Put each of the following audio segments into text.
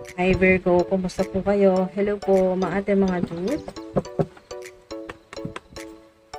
Hi Virgo, kumusta po kayo? Hello po mga ate mga dude.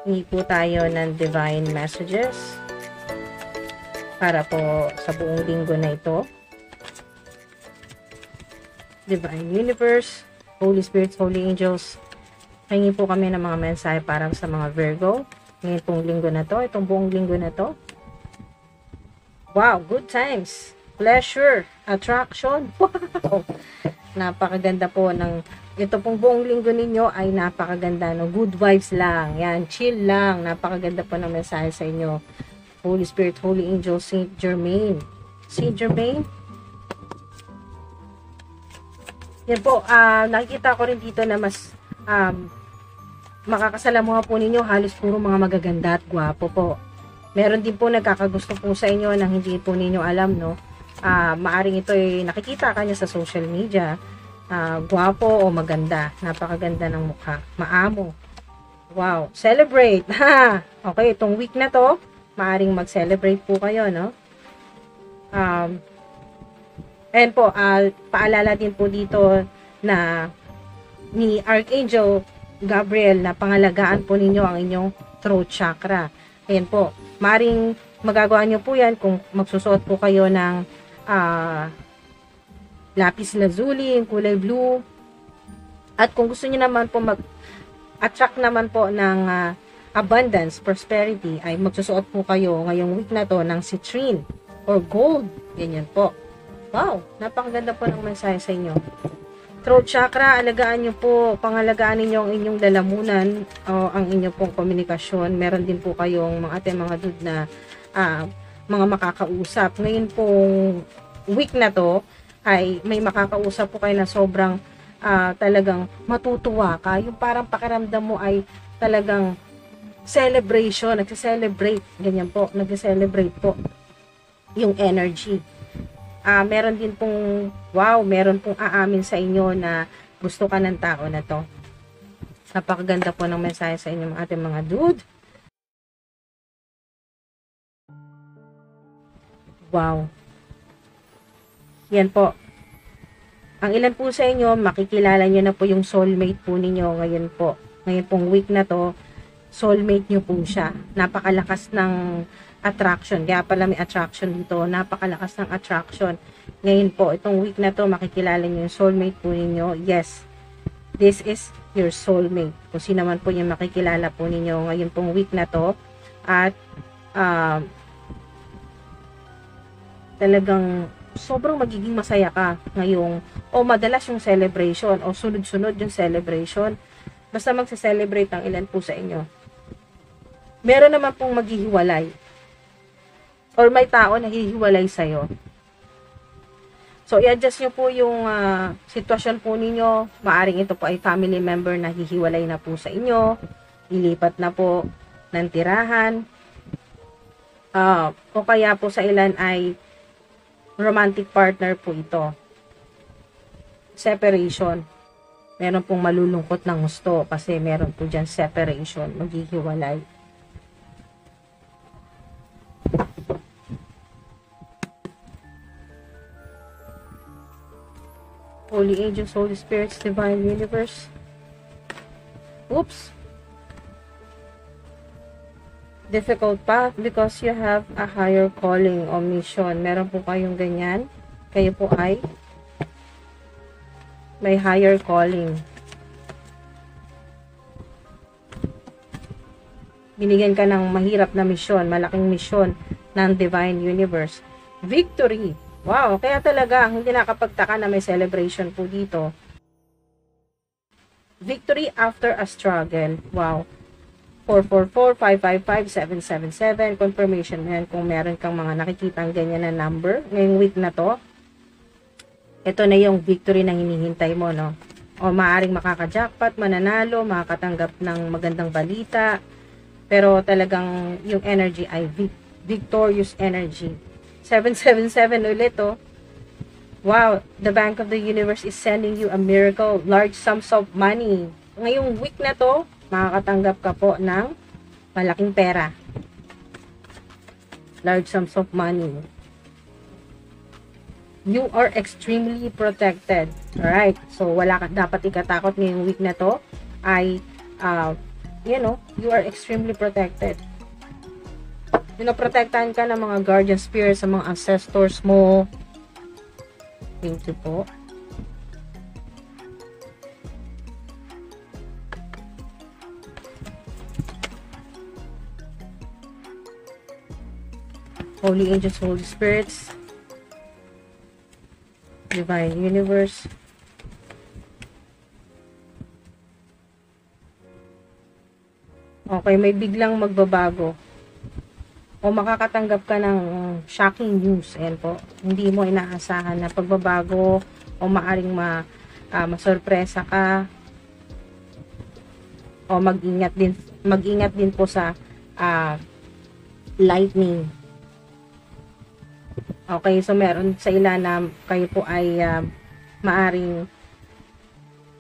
Hingi po tayo ng divine messages para po sa buong linggo na ito. Divine Universe, Holy Spirits, Holy Angels, hingi po kami ng mga mensahe para sa mga Virgo. Ngayon pong linggo na to, itong buong linggo na to. Wow, good times, pleasure, attraction. Wow! Napakaganda po ng ito pong buong linggo ninyo ay napakaganda, no? Good vibes lang. Yan, chill lang. Napakaganda po ng mensahe sa inyo. Holy Spirit, Holy Angel, Saint Germain. Saint Germain? Yan po, nakikita ko rin dito na mas makakasalamuha po ninyo halos puro mga magaganda at gwapo po. Meron din po nagkakagusto po sa inyo nang hindi po ninyo alam, no? Maaring ito ay nakikita kanya sa social media. Gwapo o maganda. Napakaganda ng mukha. Maamo. Wow. Celebrate. Ha! Okay, itong week na to, maaring mag-celebrate po kayo, no? And po, paalala din po dito na ni Archangel Gabriel na pangalagaan po ninyo ang inyong throat chakra. Ayan po. Maring magagawa nyo po yan kung magsusuot po kayo ng lapis lazuli, yung kulay blue. At kung gusto niyo naman po mag-attract naman po ng abundance, prosperity, ay magsusuot po kayo ngayong week na to ng citrine or gold. Ganyan po. Wow! Napakaganda po ng mensahe sa inyo. Throat chakra, alagaan nyo po, pangalagaan ninyo ang inyong lalamunan o ang inyong pong komunikasyon. Meron din po kayong mga dude na mga makakausap. Ngayon pong week na to, ay may makakausap po kayo na sobrang talagang matutuwa ka. Yung parang pakiramdam mo ay talagang celebration, nagse-celebrate. Ganyan po, nagse-celebrate po yung energy. Meron din pong, wow, meron pong aamin sa inyo na gusto ka ng tao na to. Napakaganda po ng mensahe sa inyo mga ating mga dude. Wow. Yan po. Ang ilan po sa inyo, makikilala nyo na po yung soulmate po ninyo ngayon po. Ngayon pong week na to, soulmate nyo po siya. Napakalakas ng attraction. Kaya pala may attraction dito. Napakalakas ng attraction. Ngayon po, itong week na to, makikilala nyo yung soulmate po ninyo. Yes, this is your soulmate. Kung sino man po yung makikilala po ninyo ngayon pong week na to. At talagang sobrang magiging masaya ka ngayong, o madalas yung celebration, o sunod-sunod yung celebration. Basta magse-celebrate ang ilan po sa inyo. Meron naman pong maghihiwalay. Or may tao na hihiwalay sa'yo. So, i-adjust nyo po yung sitwasyon po ninyo. Maaring ito po ay family member na hihiwalay na po sa inyo. Ilipat na po ng tirahan. O kaya po sa ilan ay romantic partner po ito. Separation. Meron pong malulungkot ng gusto kasi meron po dyan separation, maghihiwalay. Holy Angels, Holy Spirits, Divine Universe. Oops. Difficult path because you have a higher calling o mission. Meron po kayong ganyan. Kayo po ay may higher calling. Binigyan ka ng mahirap na mission, malaking mission ng Divine Universe. Victory. Wow, kaya talaga hindi nakapagtaka na may celebration po dito. Victory after a struggle. Wow. 444-555-777. Confirmation yan kung meron kang mga nakikitang ganyan na number ngayong week na to. Ito na yung victory na hinihintay mo, no? O maaring makaka-jackpot, mananalo, makakatanggap ng magandang balita. Pero talagang yung energy ay victorious energy. 777 ulit, oh. Wow, the Bank of the Universe is sending you a miracle, large sums of money. Ngayong week na to, makakatanggap ka po ng malaking pera. Large sums of money. You are extremely protected. Alright, so wala ka dapat ikatakot ngayong week na to. Ay, you are extremely protected. Pinoprotektahan ka ng mga guardian spirits, sa mga ancestors mo. Thank you po. Holy angels, Holy spirits, divine universe. Okay, may biglang magbabago o makakatanggap ka ng shocking news. Ayan po, hindi mo inaasahan na pagbabago o maaring masorpresa ka, o mag-ingat din po sa lightning. Okay, so meron sa ilan na kayo po ay maaring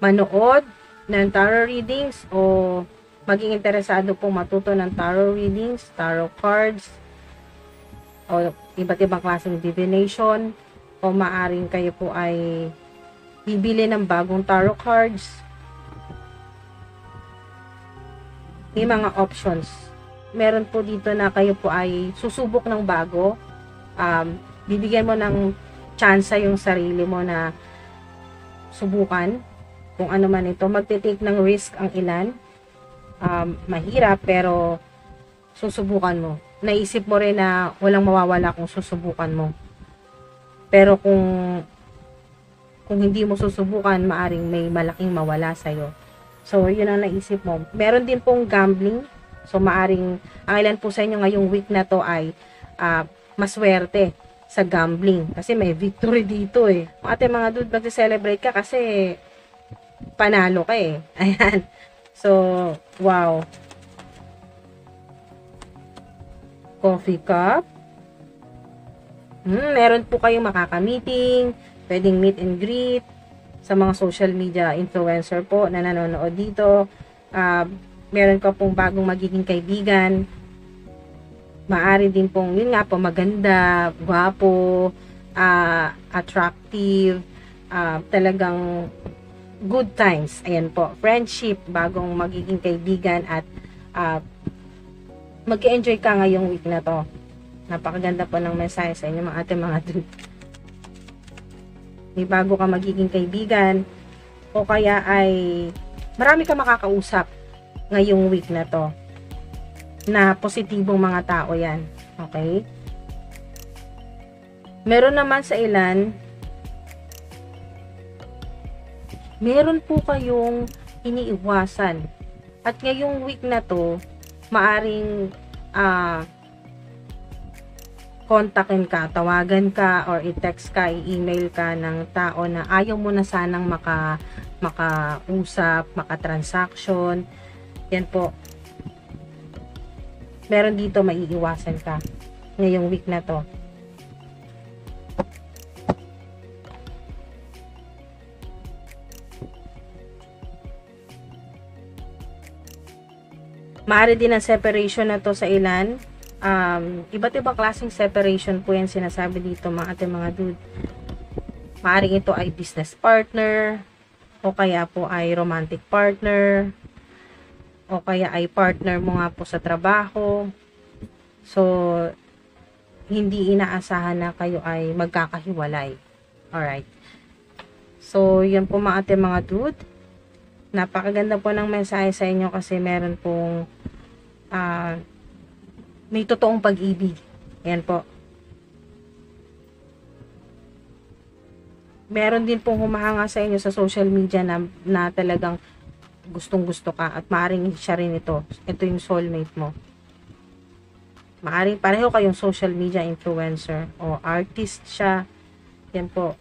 manood ng tarot readings o maging interesado pong matuto ng tarot readings, tarot cards, o iba't ibang klaseng divination, o maaring kayo po ay bibili ng bagong tarot cards. May mga options. Meron po dito na kayo po ay susubok ng bago. Bibigyan mo ng tsansa yung sarili mo na subukan kung ano man ito. Magte-take ng risk ang ilan. Mahirap pero susubukan mo. Naisip mo rin na walang mawawala kung susubukan mo. Pero kung hindi mo susubukan, maaring may malaking mawala sa'yo. So, yun ang naisip mo. Meron din pong gambling. So, maaring, ang ilan po sa inyo ngayong week na to ay maswerte sa gambling. Kasi may victory dito eh. Kung ating mga dude, magse-celebrate ka kasi panalo ka eh. Ayan. So, wow. Coffee cup. Meron po kayong makaka-meeting, pwedeng meet and greet sa mga social media influencer po na nanonood dito. Meron ka pong bagong magiging kaibigan. Maari din pong, yun nga po, maganda, gwapo, attractive, talagang good times. Ayan po, friendship, bagong magiging kaibigan, at mag-enjoy ka ngayong week na to. Napakaganda po ng mensahe sa inyo mga ating mga dude. May bago ka magiging kaibigan, o kaya ay marami ka makakausap ngayong week na to, na positibong mga tao yan. Okay? Meron naman sa ilan, meron po kayong iniiwasan. At ngayong week na to, maaring kontakin ka, tawagan ka, or i-text ka, i-email ka ng tao na ayaw mo na sanang makausap, makatransaction. Yan po. Meron dito maiiwasan ka ngayong week na to. Maaari din ang separation na to sa ilan. Iba't ibang klaseng separation po yan sinasabi dito mga ating mga dude. Maaaring ito ay business partner, o kaya po ay romantic partner, o kaya ay partner mo nga po sa trabaho. So, hindi inaasahan na kayo ay magkakahiwalay. Alright. So, yan po mga ating mga dude. Napakaganda po ng mensahe sa inyo kasi meron pong may totoong pag-ibig. Ayan po. Meron din pong humahanga sa inyo sa social media na talagang gustong-gusto ka, at maaaring siya rin ito. Ito yung soulmate mo. Maaaring pareho kayong social media influencer o artist siya. Yan po.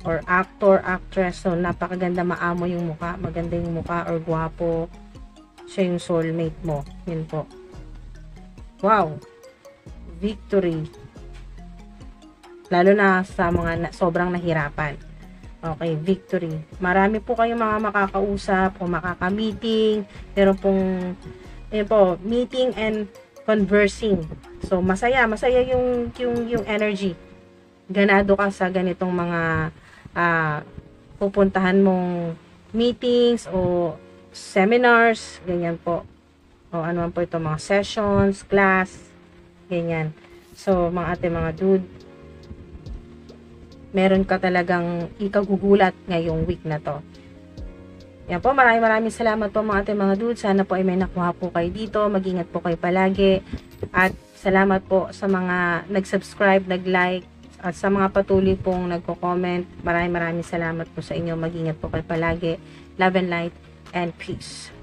Or actor, actress. So, napakaganda, maamo yung mukha. Maganda yung mukha or gwapo. Siya yung soulmate mo. Yan po. Wow. Victory. Lalo na sa mga sobrang nahirapan. Okay, victory. Marami po kayong mga makakausap o makaka-meeting. Meron pong meeting and conversing. So, masaya yung energy. ganado ka sa ganitong mga pupuntahan mong meetings o seminars, ganyan po. O ano man po ito, mga sessions, class, ganyan. So, mga dude, meron ka talagang ikagugulat ngayong week na to. Yan po, maraming salamat po mga dude. Sana po ay may nakuha po kayo dito. Mag-ingat po kayo palagi. At salamat po sa mga nag-subscribe, nag-like, at sa mga patuloy pong nagko-comment. Maraming salamat po sa inyo. Mag-ingat po kayo palagi. Love and light and peace.